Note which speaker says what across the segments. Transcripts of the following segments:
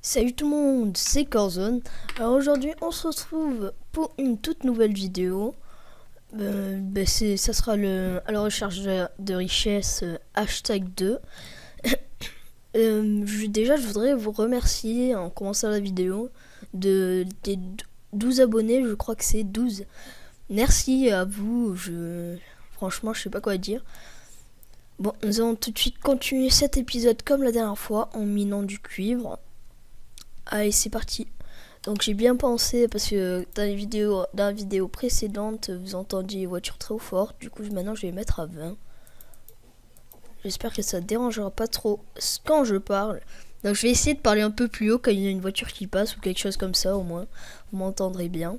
Speaker 1: Salut tout le monde, c'est Corzone. Alors aujourd'hui on se retrouve pour une toute nouvelle vidéo. Ça sera à la recherche de richesse hashtag 2. Je voudrais vous remercier en commençant la vidéo des 12 abonnés, je crois que c'est 12. Merci à vous, franchement je sais pas quoi dire. Bon, nous allons tout de suite continuer cet épisode comme la dernière fois en minant du cuivre. Allez, c'est parti. Donc j'ai bien pensé parce que dans la vidéo précédente, vous entendiez les voitures très fortes. Du coup, maintenant je vais mettre à 20. J'espère que ça ne dérangera pas trop quand je parle. Donc je vais essayer de parler un peu plus haut quand il y a une voiture qui passe ou quelque chose comme ça, au moins. Vous m'entendrez bien.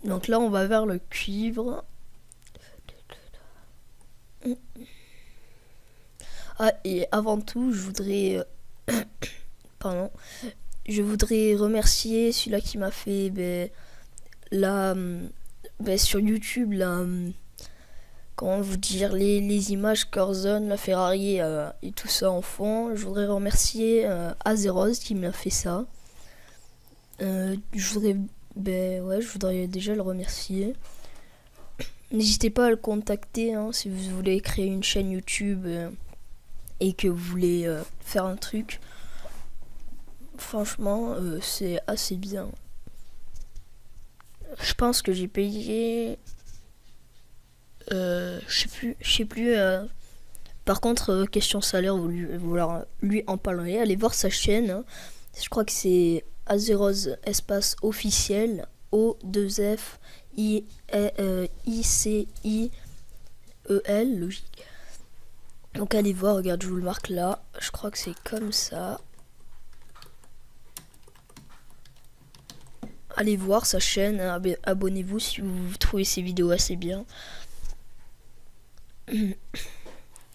Speaker 1: Donc là, on va vers le cuivre. Ah, et avant tout, pardon. Je voudrais remercier celui-là qui m'a fait sur YouTube comment vous dire les images Corzone, la Ferrari et tout ça en fond. Je voudrais remercier Azeroth qui m'a fait ça. Je voudrais déjà le remercier. N'hésitez pas à le contacter si vous voulez créer une chaîne YouTube et que vous voulez faire un truc. Franchement, c'est assez bien. Je pense que j'ai payé. Je sais plus. Par contre, question salaire, vous lui en parlerez. Allez voir sa chaîne. Hein. Je crois que c'est Azeroth espace officiel O2F ICIEL, logique. Donc allez voir, regarde, je vous le marque là. Je crois que c'est comme ça. Allez voir sa chaîne, abonnez-vous si vous trouvez ses vidéos assez bien.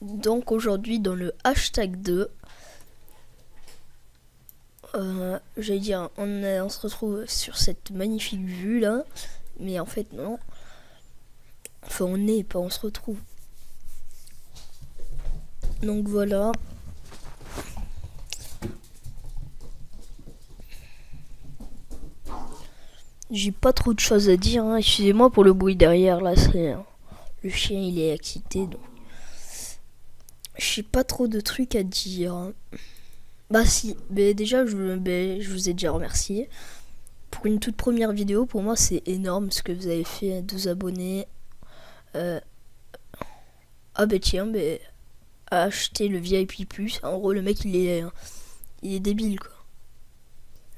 Speaker 1: Donc aujourd'hui dans le hashtag 2, j'allais dire on se retrouve sur cette magnifique vue là, mais en fait non. Enfin on se retrouve. Donc voilà. J'ai pas trop de choses à dire, hein. Excusez-moi pour le bruit derrière là, le chien il est excité donc. J'ai pas trop de trucs à dire. Hein. Bah si, mais déjà je vous ai déjà remercié. Pour une toute première vidéo, pour moi c'est énorme ce que vous avez fait, 12 abonnés. Ah bah tiens, acheter le VIP+. En gros le mec il est débile quoi.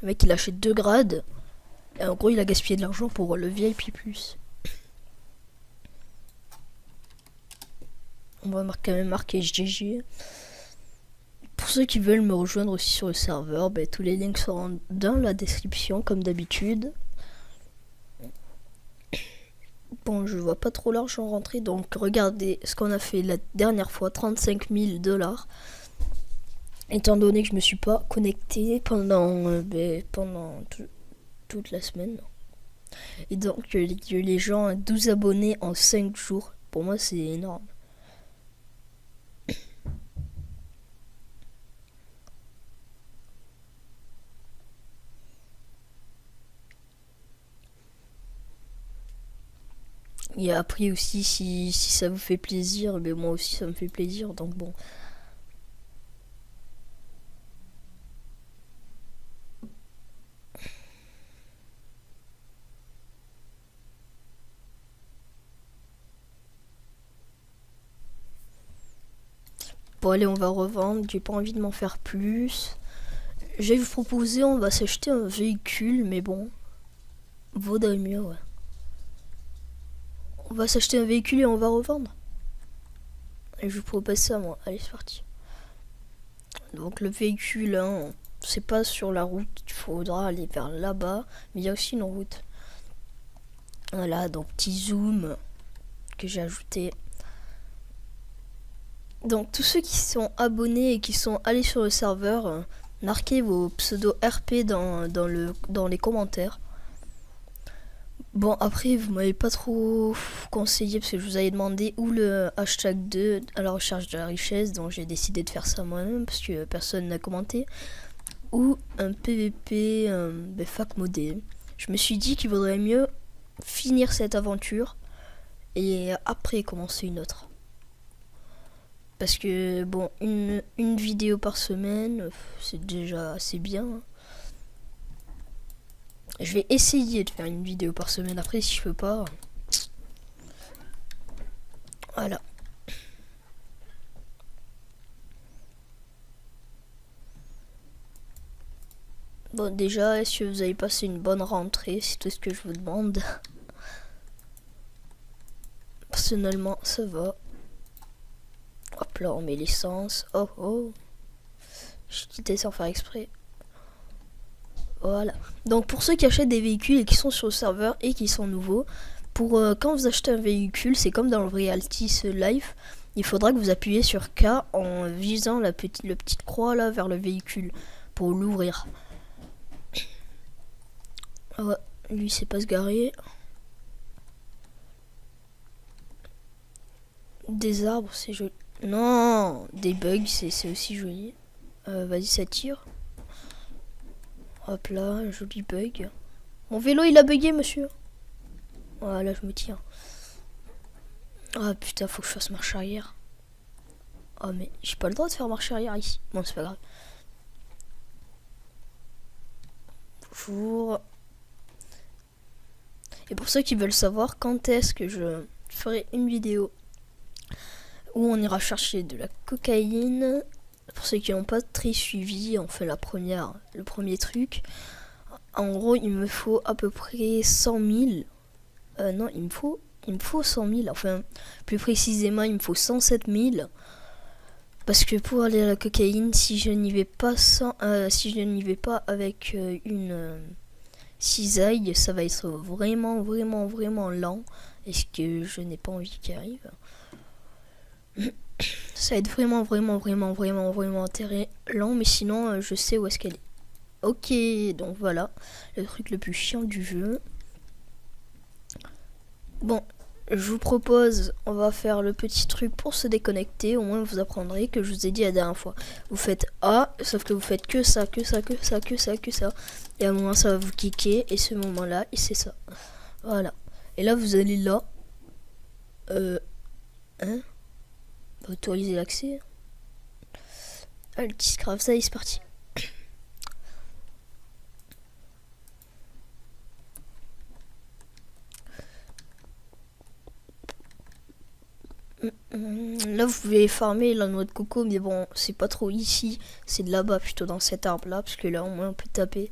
Speaker 1: Le mec il achète 2 grades. Et en gros il a gaspillé de l'argent pour le VIP+. On va quand même marquer GG. Pour ceux qui veulent me rejoindre aussi sur le serveur, tous les links seront dans la description comme d'habitude. Bon, je vois pas trop l'argent rentrer, donc regardez ce qu'on a fait la dernière fois, 35 000 $. Étant donné que je me suis pas connecté pendant toute la semaine. Et donc les gens 12 abonnés en 5 jours, pour moi c'est énorme. Et après aussi, si ça vous fait plaisir, moi aussi ça me fait plaisir, donc bon. Bon allez, on va revendre, j'ai pas envie de m'en faire plus. Je vais vous proposer, on va s'acheter un véhicule, mais bon, vaudrait mieux, ouais. On va s'acheter un véhicule et on va revendre. Et je vous propose ça, moi. Allez, c'est parti. Donc le véhicule, hein, c'est pas sur la route, il faudra aller vers là-bas, mais il y a aussi une route. Voilà, donc petit zoom que j'ai ajouté. Donc tous ceux qui sont abonnés et qui sont allés sur le serveur, marquez vos pseudos RP dans les commentaires. Bon, après, vous m'avez pas trop conseillé parce que je vous avais demandé où le hashtag 2 à la recherche de la richesse, donc j'ai décidé de faire ça moi-même parce que personne n'a commenté. ou un PVP fac modé. Je me suis dit qu'il vaudrait mieux finir cette aventure et après commencer une autre. Parce que bon, une vidéo par semaine, c'est déjà assez bien. Je vais essayer de faire une vidéo par semaine. Après, si je peux pas, voilà. Bon, déjà, est-ce que vous avez passé une bonne rentrée? C'est tout ce que je vous demande. Personnellement, ça va. Hop là, on met l'essence. Oh oh. J'ai quitté sans faire exprès. Voilà. Donc pour ceux qui achètent des véhicules et qui sont sur le serveur et qui sont nouveaux, pour quand vous achetez un véhicule, c'est comme dans le Realtis Life, il faudra que vous appuyez sur K en visant la petite croix là vers le véhicule pour l'ouvrir. Ah ouais, lui c'est pas se garer. Des arbres, c'est joli. Non, des bugs, c'est aussi joli. Vas-y, ça tire. Hop là, un joli bug. Mon vélo, il a bugué, monsieur. Voilà, je me tire. Ah putain, faut que je fasse marche arrière. Oh, mais j'ai pas le droit de faire marche arrière ici. Bon, c'est pas grave. Bonjour. Et pour ceux qui veulent savoir quand est-ce que je ferai une vidéo où on ira chercher de la cocaïne, pour ceux qui n'ont pas très suivi, on fait le premier truc. En gros, il me faut à peu près 100 000. Non, il me faut 100 000. Enfin, plus précisément, il me faut 107 000. Parce que pour aller à la cocaïne, si je n'y vais pas avec une cisaille, ça va être vraiment lent. Et ce que je n'ai pas envie qu'il arrive. Ça va être vraiment lent, mais sinon je sais où est-ce qu'elle est. Ok, donc voilà, le truc le plus chiant du jeu. Bon, je vous propose, on va faire le petit truc pour se déconnecter. Au moins vous apprendrez que je vous ai dit la dernière fois. Vous faites A, sauf que vous faites que ça. Et à un moment ça va vous kicker, et ce moment-là, et c'est ça. Voilà. Et là vous allez là. Autoriser l'accès. Ah, le petit scrap, ça y est, c'est parti. Là, vous pouvez farmer la noix de coco, mais bon, c'est pas trop ici. C'est de là-bas, plutôt dans cet arbre-là, parce que là, au moins, on peut taper.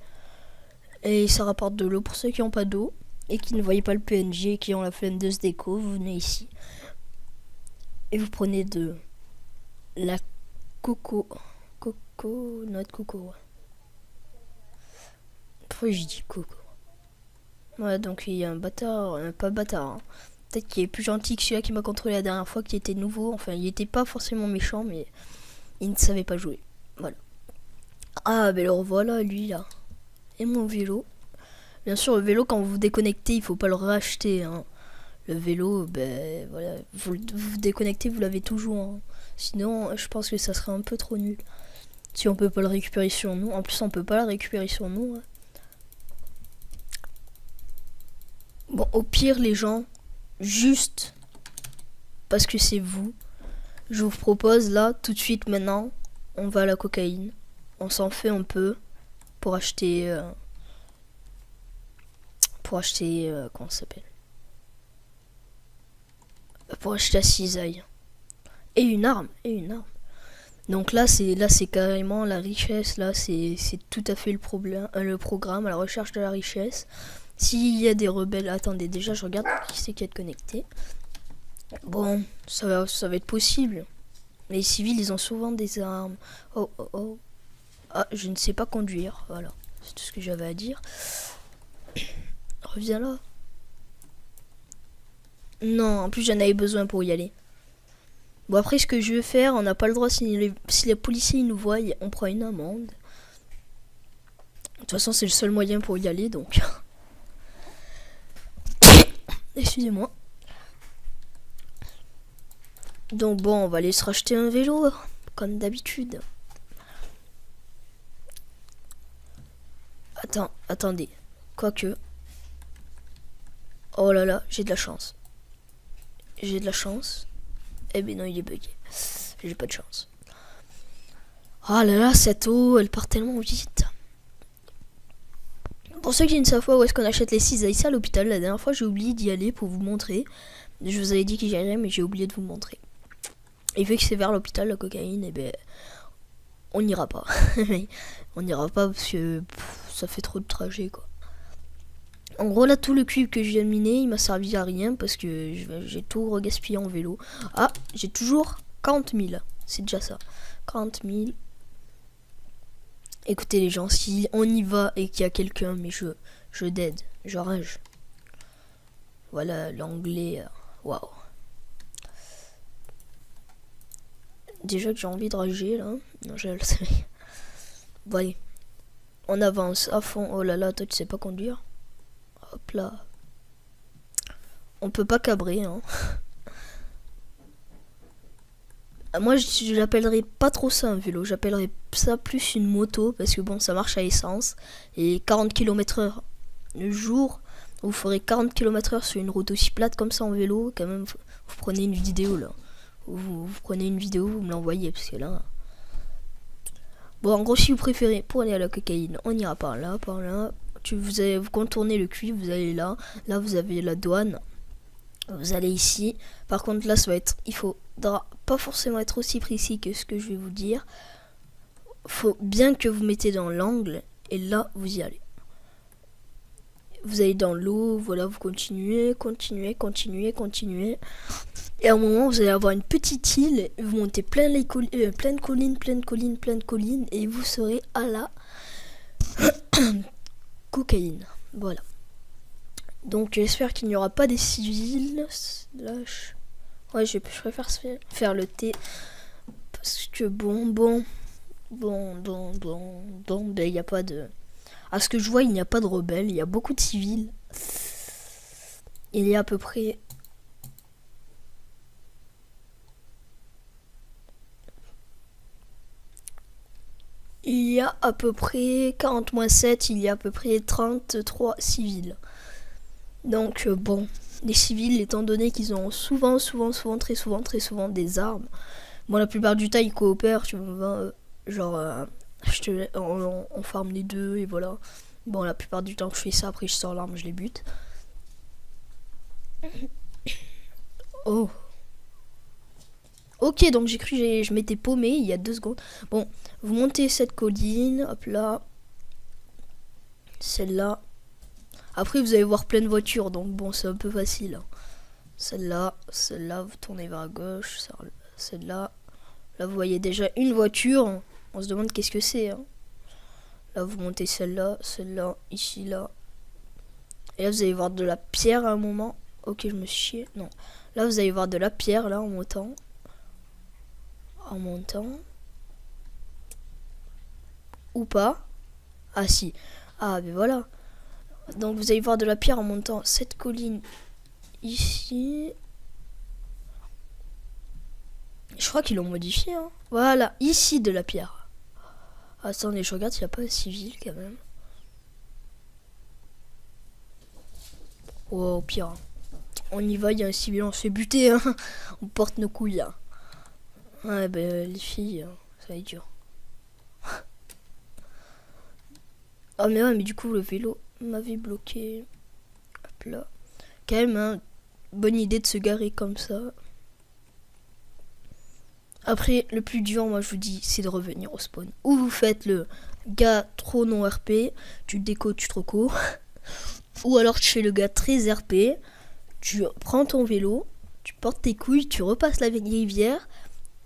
Speaker 1: Et ça rapporte de l'eau pour ceux qui n'ont pas d'eau et qui ne voyaient pas le PNG et qui ont la flemme de se déco. Vous venez ici. Et vous prenez de la noix de coco. Ouais. Pourquoi j'ai dit coco? Ouais, donc il y a un bâtard, pas bâtard. Hein. Peut-être qu'il est plus gentil que celui-là qui m'a contrôlé la dernière fois, qui était nouveau. Enfin, il était pas forcément méchant, mais il ne savait pas jouer. Voilà. Ah, ben le revoilà, lui, là. Et mon vélo. Bien sûr, le vélo, quand vous vous déconnectez, il faut pas le racheter. Hein. Le vélo, ben voilà, vous déconnectez, vous l'avez toujours. Hein. Sinon, je pense que ça serait un peu trop nul. Si on peut pas le récupérer sur nous. En plus, on peut pas le récupérer sur nous. Hein. Bon, au pire, les gens, juste parce que c'est vous, je vous propose là, tout de suite, maintenant, on va à la cocaïne. On s'en fait un peu pour acheter... comment ça s'appelle? Pour acheter la cisaille. Et une arme. Donc là c'est carrément la richesse. Là c'est tout à fait le programme à la recherche de la richesse. S'il y a des rebelles, attendez, déjà je regarde qui c'est qui est connecté. Bon, ça va être possible. Les civils, ils ont souvent des armes. Oh. Ah, je ne sais pas conduire. Voilà, c'est tout ce que j'avais à dire. Reviens là. Non, en plus j'en avais besoin pour y aller. Bon, après ce que je vais faire, on n'a pas le droit, si les policiers nous voient, on prend une amende. De toute façon, c'est le seul moyen pour y aller, donc... Excusez-moi. Donc bon, on va aller se racheter un vélo, comme d'habitude. Attendez. Quoique. Oh là là, j'ai de la chance. J'ai de la chance. Eh ben non, il est bugué. J'ai pas de chance. Oh là là, cette eau, elle part tellement vite. Pour ceux qui ne savent pas où est-ce qu'on achète les cisailles à l'hôpital, la dernière fois j'ai oublié d'y aller pour vous montrer. Je vous avais dit que j'y allais, mais j'ai oublié de vous montrer. Et vu que c'est vers l'hôpital, la cocaïne, eh ben, on n'ira pas. On n'ira pas parce que ça fait trop de trajet, quoi. En gros, là, tout le cuivre que je viens de miner, il m'a servi à rien parce que j'ai tout regaspillé en vélo. Ah, j'ai toujours 40 000. C'est déjà ça. 40 000. Écoutez les gens, si on y va et qu'il y a quelqu'un, mais je dead, je rage. Voilà, l'anglais, waouh. Déjà que j'ai envie de rager, là. Non, je le sais. Bon, allez. On avance à fond. Oh là là, toi, tu sais pas conduire. Hop là. On peut pas cabrer, hein. Moi, je l'appellerais pas trop ça un vélo. J'appellerais ça plus une moto. Parce que bon, ça marche à essence. Et 40 km/h. Le jour où vous ferez 40 km/h sur une route aussi plate comme ça en vélo, quand même, vous prenez une vidéo, là. Vous prenez une vidéo, vous me l'envoyez. Parce que là... Bon, en gros, si vous préférez, pour aller à la cocaïne, on ira par là, par là. Vous contournez le cuivre, vous allez là. Là, vous avez la douane. Vous allez ici. Par contre, là, il faudra pas forcément être aussi précis que ce que je vais vous dire. Faut bien que vous mettez dans l'angle. Et là, vous y allez. Vous allez dans l'eau, voilà, vous continuez. Et à un moment, vous allez avoir une petite île. Vous montez plein de collines. Et vous serez à la cocaïne. Voilà. Donc j'espère qu'il n'y aura pas des civils. Ouais, je préfère faire le thé. Parce que ben il n'y a pas de... À ce que je vois, il n'y a pas de rebelles. Il y a beaucoup de civils. Il y a à peu près... Il y a à peu près 40-7, il y a à peu près 33 civils. Donc bon, les civils, étant donné qu'ils ont très souvent des armes, bon, la plupart du temps ils coopèrent, tu vois, genre on farme les deux et voilà. Bon, la plupart du temps que je fais ça, après je sors l'arme, je les bute. Oh. Ok, donc j'ai cru que je m'étais paumé il y a 2 secondes. Bon, vous montez cette colline, hop là. Celle-là. Après, vous allez voir plein de voitures, donc bon, c'est un peu facile. Celle-là, vous tournez vers la gauche. Celle-là. Là, vous voyez déjà une voiture. On se demande qu'est-ce que c'est. Hein. Là, vous montez celle-là, ici, là. Et là, vous allez voir de la pierre à un moment. Ok, je me suis chié. Non. Là, vous allez voir de la pierre, là, en montant. Ou pas. Ah, si. Ah, mais voilà. Donc, vous allez voir de la pierre en montant cette colline ici. Je crois qu'ils l'ont modifié. Hein. Voilà, ici de la pierre. Attendez, je regarde s'il n'y a pas un civil quand même. Oh, au pire. On y va, il y a un civil, on se fait buter. Hein. On porte nos couilles là. Ouais, ben les filles, ça va être dur. Oh, mais ouais, mais du coup, le vélo m'avait bloqué. Hop là. Quand même, hein, bonne idée de se garer comme ça. Après, le plus dur, moi je vous dis, c'est de revenir au spawn. Ou vous faites le gars trop non RP, tu déco, tu te recours. Ou alors tu fais le gars très RP, tu prends ton vélo, tu portes tes couilles, tu repasses la rivière,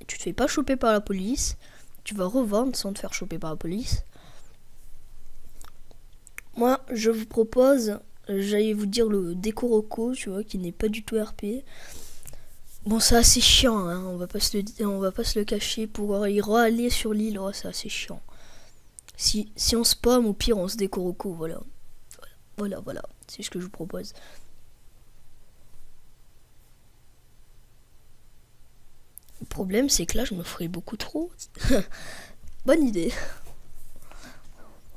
Speaker 1: tu te fais pas choper par la police, tu vas revendre sans te faire choper par la police. Moi, je vous propose, j'allais vous dire le déco roco, tu vois, qui n'est pas du tout RP. Bon, c'est assez chiant, hein, on va pas se le cacher, pour y aller sur l'île, oh, c'est assez chiant. Si on spam, au pire, on se décoroco, voilà. Voilà, c'est ce que je vous propose. Le problème, c'est que là, je me ferai beaucoup trop. Bonne idée.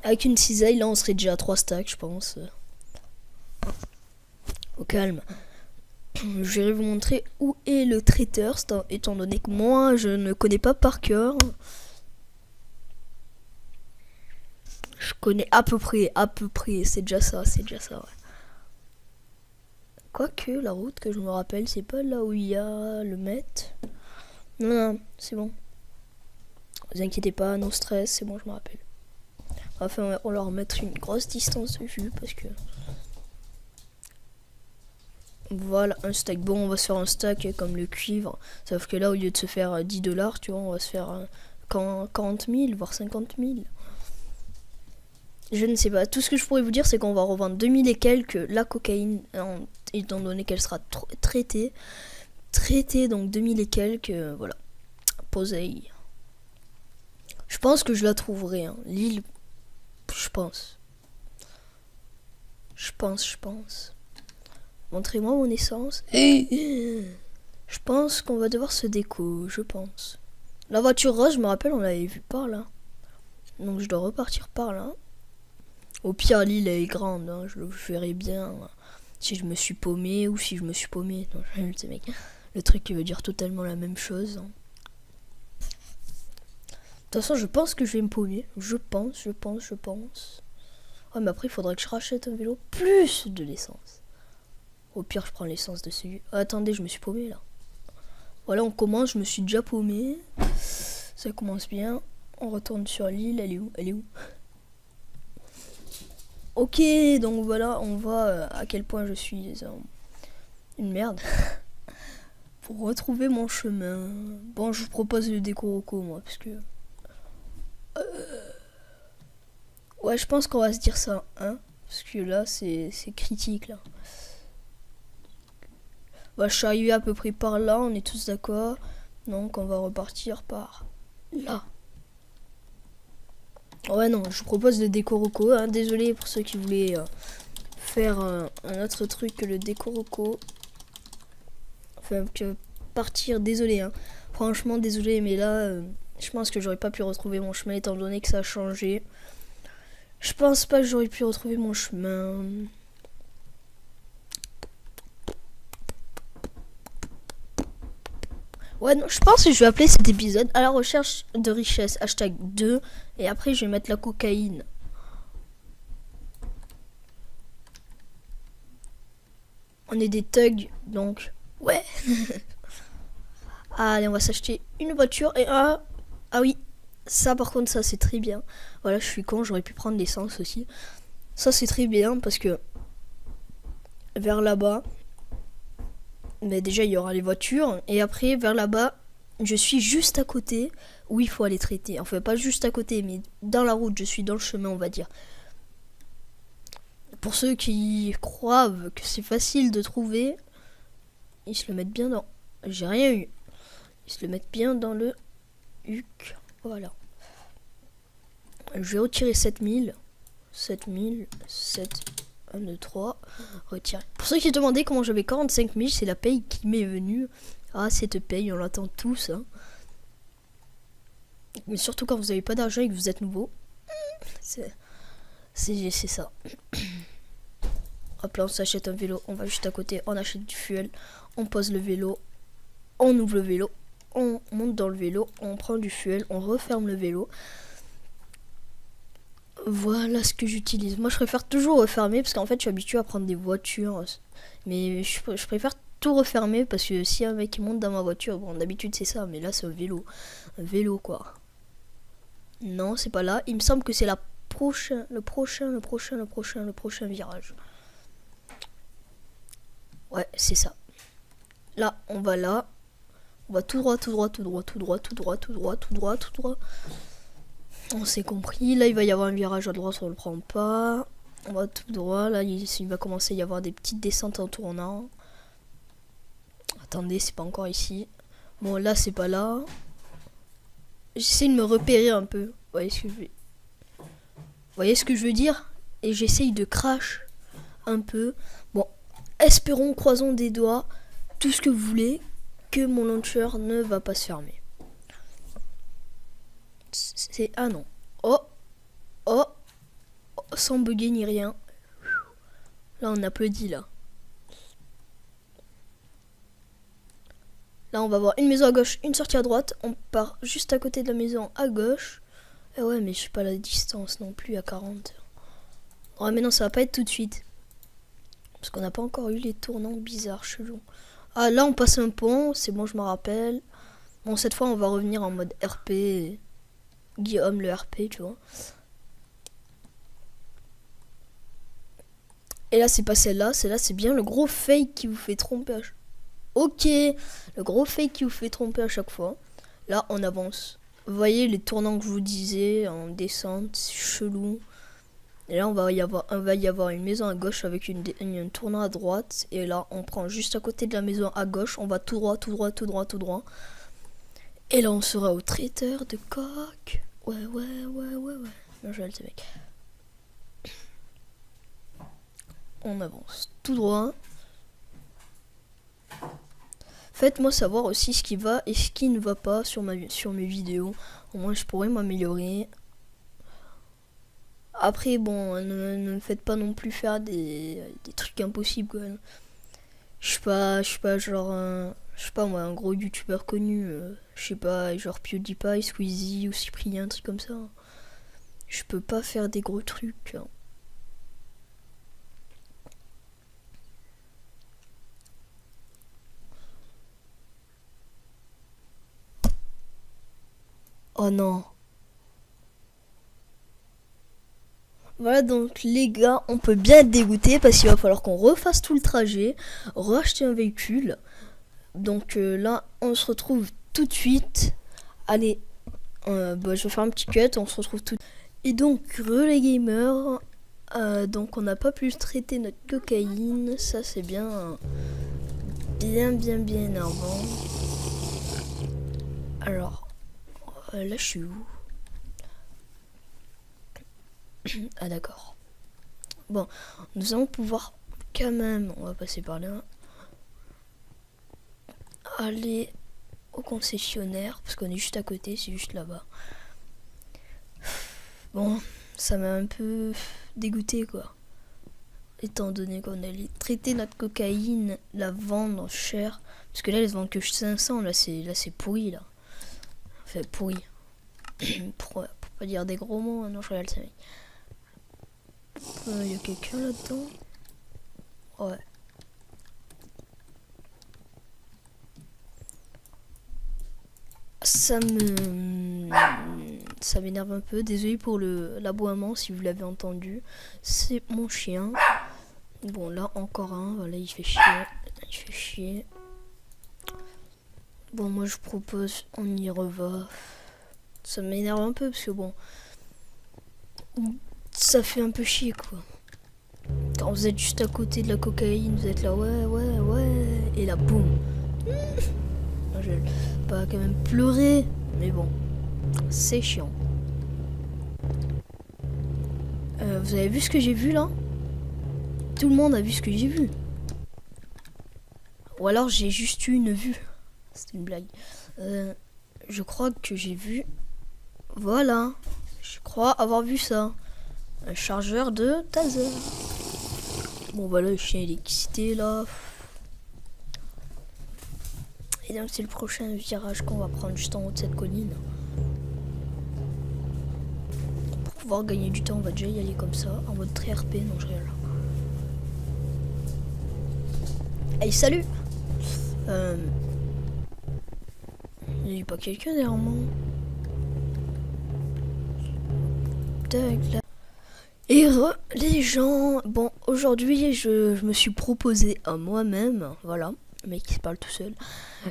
Speaker 1: Avec une cisaille, là, on serait déjà à 3 stacks, je pense. Au calme. Je vais vous montrer où est le traiteur, étant donné que moi, je ne connais pas par cœur. Je connais à peu près, c'est déjà ça, ouais. Quoique, la route que je me rappelle, c'est pas là où il y a le Met. Non, c'est bon. Vous inquiétez pas, no stress, c'est bon, je me rappelle. Enfin, on va leur mettre une grosse distance de vue parce que... Voilà, un stack. Bon, on va se faire un stack comme le cuivre. Sauf que là, au lieu de se faire $10, tu vois, on va se faire 40 000, voire 50 000. Je ne sais pas. Tout ce que je pourrais vous dire, c'est qu'on va revendre 2000 et quelques la cocaïne, étant donné qu'elle sera traitée. Traitée, donc 2000 et quelques, voilà. Posey. Je pense que je la trouverai, hein. L'île, je pense. Je pense. Montrez-moi mon essence. Je pense qu'on va devoir se déco, je pense. La voiture rose, je me rappelle, on l'avait vue par là. Donc je dois repartir par là. Au pire, l'île est grande, hein. Je verrai bien si je me suis paumé ou si je me suis paumé. Non, je mec. Le truc qui veut dire totalement la même chose. Hein. De toute façon, je pense que je vais me paumer. Je pense. Oh, mais après, il faudrait que je rachète un vélo plus de l'essence. Au pire, je prends l'essence dessus. Oh, attendez, je me suis paumé là. Voilà, on commence. Je me suis déjà paumé. Ça commence bien. On retourne sur l'île. Elle est où? Ok, donc voilà, on voit à quel point je suis une merde. Pour retrouver mon chemin. Bon, je vous propose le décoroco, moi, parce que... Ouais, je pense qu'on va se dire ça, hein. Parce que là, c'est critique, là. Bah, je suis arrivé à peu près par là, on est tous d'accord. Donc, on va repartir par là. Ouais, non, je vous propose le décoroco, hein. Désolé pour ceux qui voulaient faire un autre truc que le décoroco. Enfin, que partir, désolé, hein. Franchement, désolé, mais là, je pense que j'aurais pas pu retrouver mon chemin étant donné que ça a changé. Je pense pas que j'aurais pu retrouver mon chemin. Ouais, non, je pense que je vais appeler cet épisode à la recherche de richesse, #2, et après je vais mettre la cocaïne. On est des thugs, donc, ouais. Allez, on va s'acheter une voiture et ah oui, ça par contre, ça c'est très bien. Voilà, je suis con, j'aurais pu prendre l'essence aussi. Ça c'est très bien parce que vers là-bas, mais déjà il y aura les voitures et après vers là-bas, je suis juste à côté où il faut aller traiter. Enfin pas juste à côté, mais dans la route, je suis dans le chemin, on va dire. Pour ceux qui croient que c'est facile de trouver, ils se le mettent bien dans... J'ai rien eu. Ils se le mettent bien dans le huc. Voilà. Je vais retirer 7000. 1, 2, 3. Retirer. Pour ceux qui se demandaient comment j'avais 45 000, c'est la paye qui m'est venue. Ah, cette paye, on l'attend tous. Hein. Mais surtout quand vous n'avez pas d'argent et que vous êtes nouveau. C'est ça. Hop là, on s'achète un vélo. On va juste à côté, on achète du fuel. On pose le vélo. On ouvre le vélo. On monte dans le vélo. On prend du fuel. On referme le vélo. Voilà ce que j'utilise. Moi, je préfère toujours refermer parce qu'en fait, je suis habitué à prendre des voitures. Mais je préfère tout refermer parce que si un mec monte dans ma voiture, bon, d'habitude, c'est ça. Mais là, c'est un vélo. Un vélo, quoi. Non, c'est pas là. Il me semble que c'est le prochain virage. Ouais, c'est ça. Là, on va là. On va tout droit. On s'est compris. Là, il va y avoir un virage à droite, on le prend pas. On va tout droit. Là, il va commencer à y avoir des petites descentes en tournant. Attendez, c'est pas encore ici. Bon, là, c'est pas là. J'essaie de me repérer un peu. Vous voyez ce que je veux dire? Et j'essaye de crash un peu. Bon, espérons, croisons des doigts, tout ce que vous voulez, que mon launcher ne va pas se fermer. Ah non. Oh. sans bugger ni rien. Là, on applaudit, là. Là, on va voir une maison à gauche, une sortie à droite. On part juste à côté de la maison à gauche. Et ouais, mais je sais pas la distance non plus à 40. Ouais, mais non, ça va pas être tout de suite. Parce qu'on n'a pas encore eu les tournants bizarres, chelous. Ah, là, on passe un pont. C'est bon, je me rappelle. Bon, cette fois, on va revenir en mode RP. Guillaume, le RP, tu vois. Et là, c'est pas celle-là. Celle-là, c'est bien le gros fake qui vous fait tromper. Ok, le gros fake qui vous fait tromper à chaque fois. Là, on avance. Vous voyez les tournants que je vous disais en descente, c'est chelou. Et là, on va y avoir une maison à gauche avec une tournant à droite. Et là, on prend juste à côté de la maison à gauche. On va tout droit, tout droit, tout droit, tout droit. Et là, on sera au traiteur de coq. Ouais. Non, je vais le mec. On avance tout droit. Faites-moi savoir aussi ce qui va et ce qui ne va pas sur mes vidéos. Au moins, je pourrais m'améliorer. Après, bon, ne me faites pas non plus faire des trucs impossibles, quoi. Je suis pas genre je sais pas moi, un gros youtubeur connu. Je sais pas, genre PewDiePie, Squeezie ou Cyprien, un truc comme ça. Je peux pas faire des gros trucs. Hein. Oh non. Voilà, donc les gars, on peut bien être dégoûté parce qu'il va falloir qu'on refasse tout le trajet, racheter un véhicule. Donc là, on se retrouve tout de suite. Allez, je vais faire un petit cut, on se retrouve tout de suite. Et donc, les gamers, donc on n'a pas pu traiter notre cocaïne, ça c'est bien énervant. Alors, là je suis où? Ah d'accord. Bon, nous allons pouvoir quand même, on va passer par là, aller au concessionnaire, parce qu'on est juste à côté, c'est juste là-bas. Bon, ça m'a un peu dégoûté quoi. Étant donné qu'on allait traiter notre cocaïne, la vendre cher, parce que là, elle se vend que 500, là c'est pourri là. Enfin, pourri. pour pas dire des gros mots, non, je regarde ça. Y a quelqu'un là-dedans? Ouais. Ça m'énerve un peu. Désolé pour l'aboiement si vous l'avez entendu. C'est mon chien. Bon, là encore un. Voilà, il fait chier. Bon, moi je propose, on y reva. Ça m'énerve un peu parce que bon, ça fait un peu chier quoi. Quand vous êtes juste à côté de la cocaïne, vous êtes là ouais, et là boum. Je vais pas quand même pleurer, mais bon, c'est chiant. Vous avez vu ce que j'ai vu là? Tout le monde a vu ce que j'ai vu. Ou alors j'ai juste eu une vue. C'était une blague. Je crois que j'ai vu. Voilà. Je crois avoir vu ça. Un chargeur de taser. Bon voilà, le chien il est excité là. Et donc c'est le prochain virage qu'on va prendre juste en haut de cette colline. Pour pouvoir gagner du temps, on va déjà y aller comme ça, en mode très RP. Non, je rigole. Hey, salut! Il n'y a pas quelqu'un derrière moi. Tac, là. Et les gens, bon, aujourd'hui je me suis proposé à moi-même, voilà, le mec qui se parle tout seul.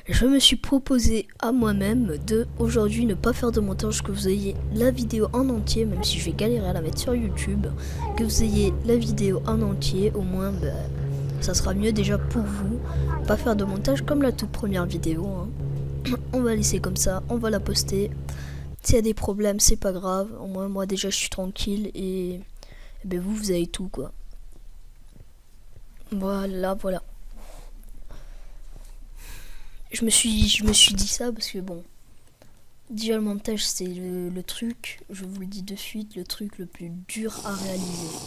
Speaker 1: Je me suis proposé à moi-même de aujourd'hui ne pas faire de montage, que vous ayez la vidéo en entier, même si je vais galérer à la mettre sur YouTube, que vous ayez la vidéo en entier, au moins ça sera mieux déjà pour vous. Pas faire de montage comme la toute première vidéo, hein. On va laisser comme ça, on va la poster. S'il y a des problèmes, c'est pas grave, au moins moi déjà je suis tranquille et ben vous avez tout quoi. Voilà. Je me suis dit ça parce que bon, Déjà le montage c'est le truc, je vous le dis de suite, le truc le plus dur à réaliser.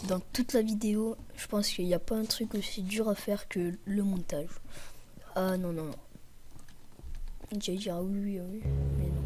Speaker 1: Dans toute la vidéo, je pense qu'il n'y a pas un truc aussi dur à faire que le montage. Ah non non non. J'allais dire ah oui oui ah oui, mais non.